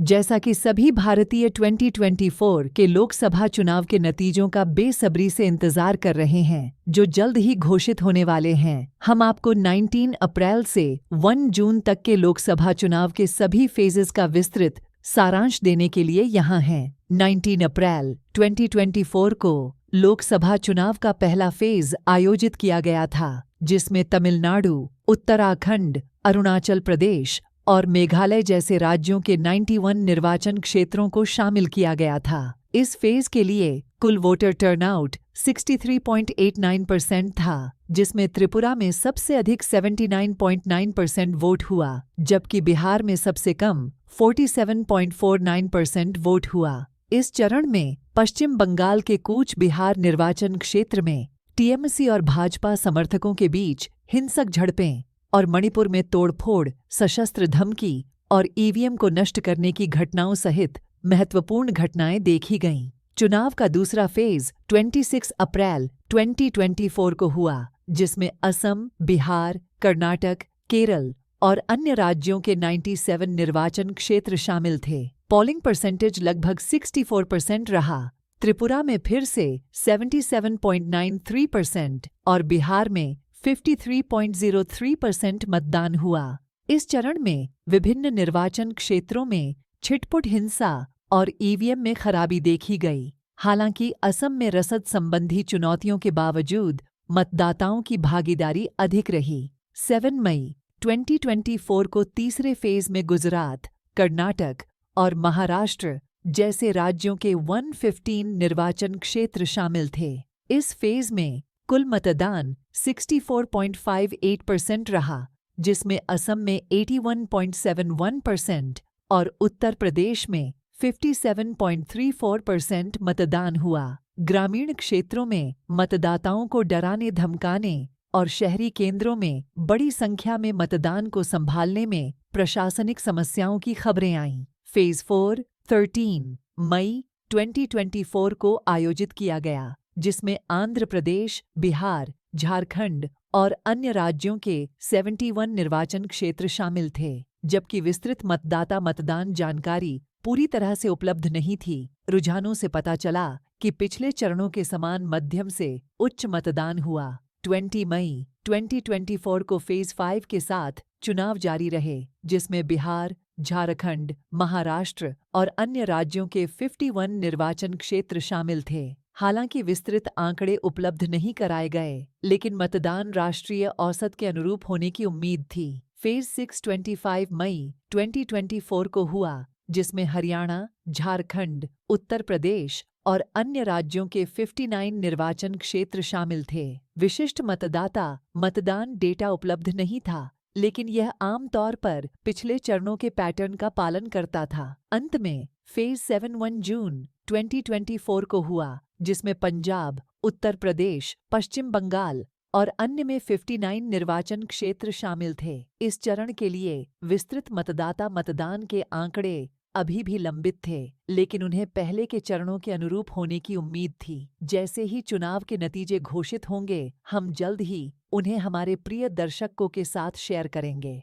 जैसा कि सभी भारतीय 2024 के लोकसभा चुनाव के नतीजों का बेसब्री से इंतजार कर रहे हैं, जो जल्द ही घोषित होने वाले हैं, हम आपको 19 अप्रैल से 1 जून तक के लोकसभा चुनाव के सभी फेजेस का विस्तृत सारांश देने के लिए यहाँ हैं। 19 अप्रैल 2024 को लोकसभा चुनाव का पहला फेज आयोजित किया गया था, जिसमें तमिलनाडु, उत्तराखंड, अरुणाचल प्रदेश और मेघालय जैसे राज्यों के 91 निर्वाचन क्षेत्रों को शामिल किया गया था। इस फेज के लिए कुल वोटर टर्नआउट 63.89% था, जिसमें त्रिपुरा में सबसे अधिक 79.9% वोट हुआ, जबकि बिहार में सबसे कम 47.49% वोट हुआ। इस चरण में पश्चिम बंगाल के कूच बिहार निर्वाचन क्षेत्र में टीएमसी और भाजपा समर्थकों के बीच हिंसक झड़पें और मणिपुर में तोड़फोड़, सशस्त्र धमकी और ईवीएम को नष्ट करने की घटनाओं सहित महत्वपूर्ण घटनाएं देखी गईं। चुनाव का दूसरा फेज 26 अप्रैल 2024 को हुआ, जिसमें असम, बिहार, कर्नाटक, केरल और अन्य राज्यों के 97 निर्वाचन क्षेत्र शामिल थे। पोलिंग परसेंटेज लगभग 64% रहा। त्रिपुरा में फिर से 77.93% और बिहार में 53.03% मतदान हुआ। इस चरण में विभिन्न निर्वाचन क्षेत्रों में छिटपुट हिंसा और ईवीएम में खराबी देखी गई। हालांकि असम में रसद संबंधी चुनौतियों के बावजूद मतदाताओं की भागीदारी अधिक रही। 7 मई 2024 को तीसरे फेज में गुजरात, कर्नाटक और महाराष्ट्र जैसे राज्यों के 115 निर्वाचन क्षेत्र शामिल थे। इस फेज में कुल मतदान 64.58% रहा, जिसमें असम में 81.71% और उत्तर प्रदेश में 57.34% मतदान हुआ। ग्रामीण क्षेत्रों में मतदाताओं को डराने धमकाने और शहरी केंद्रों में बड़ी संख्या में मतदान को संभालने में प्रशासनिक समस्याओं की खबरें आईं। फेज 4 13 मई 2024 को आयोजित किया गया, जिसमें आंध्र प्रदेश, बिहार, झारखंड और अन्य राज्यों के 71 निर्वाचन क्षेत्र शामिल थे। जबकि विस्तृत मतदाता मतदान जानकारी पूरी तरह से उपलब्ध नहीं थी, रुझानों से पता चला कि पिछले चरणों के समान मध्यम से उच्च मतदान हुआ। 20 मई 2024 को फेज 5 के साथ चुनाव जारी रहे, जिसमें बिहार, झारखंड, महाराष्ट्र और अन्य राज्यों के 51 निर्वाचन क्षेत्र शामिल थे। हालांकि विस्तृत आंकड़े उपलब्ध नहीं कराए गए, लेकिन मतदान राष्ट्रीय औसत के अनुरूप होने की उम्मीद थी। फेज 6 25 मई 2024 को हुआ, जिसमें हरियाणा, झारखंड, उत्तर प्रदेश और अन्य राज्यों के 59 निर्वाचन क्षेत्र शामिल थे। विशिष्ट मतदाता मतदान डेटा उपलब्ध नहीं था, लेकिन यह आम तौर पर पिछले चरणों के पैटर्न का पालन करता था। अंत में फेज 7 1 जून 2024 को हुआ, जिसमें पंजाब, उत्तर प्रदेश, पश्चिम बंगाल और अन्य में 59 निर्वाचन क्षेत्र शामिल थे। इस चरण के लिए विस्तृत मतदाता मतदान के आंकड़े अभी भी लंबित थे, लेकिन उन्हें पहले के चरणों के अनुरूप होने की उम्मीद थी। जैसे ही चुनाव के नतीजे घोषित होंगे, हम जल्द ही उन्हें हमारे प्रिय दर्शकों के साथ शेयर करेंगे।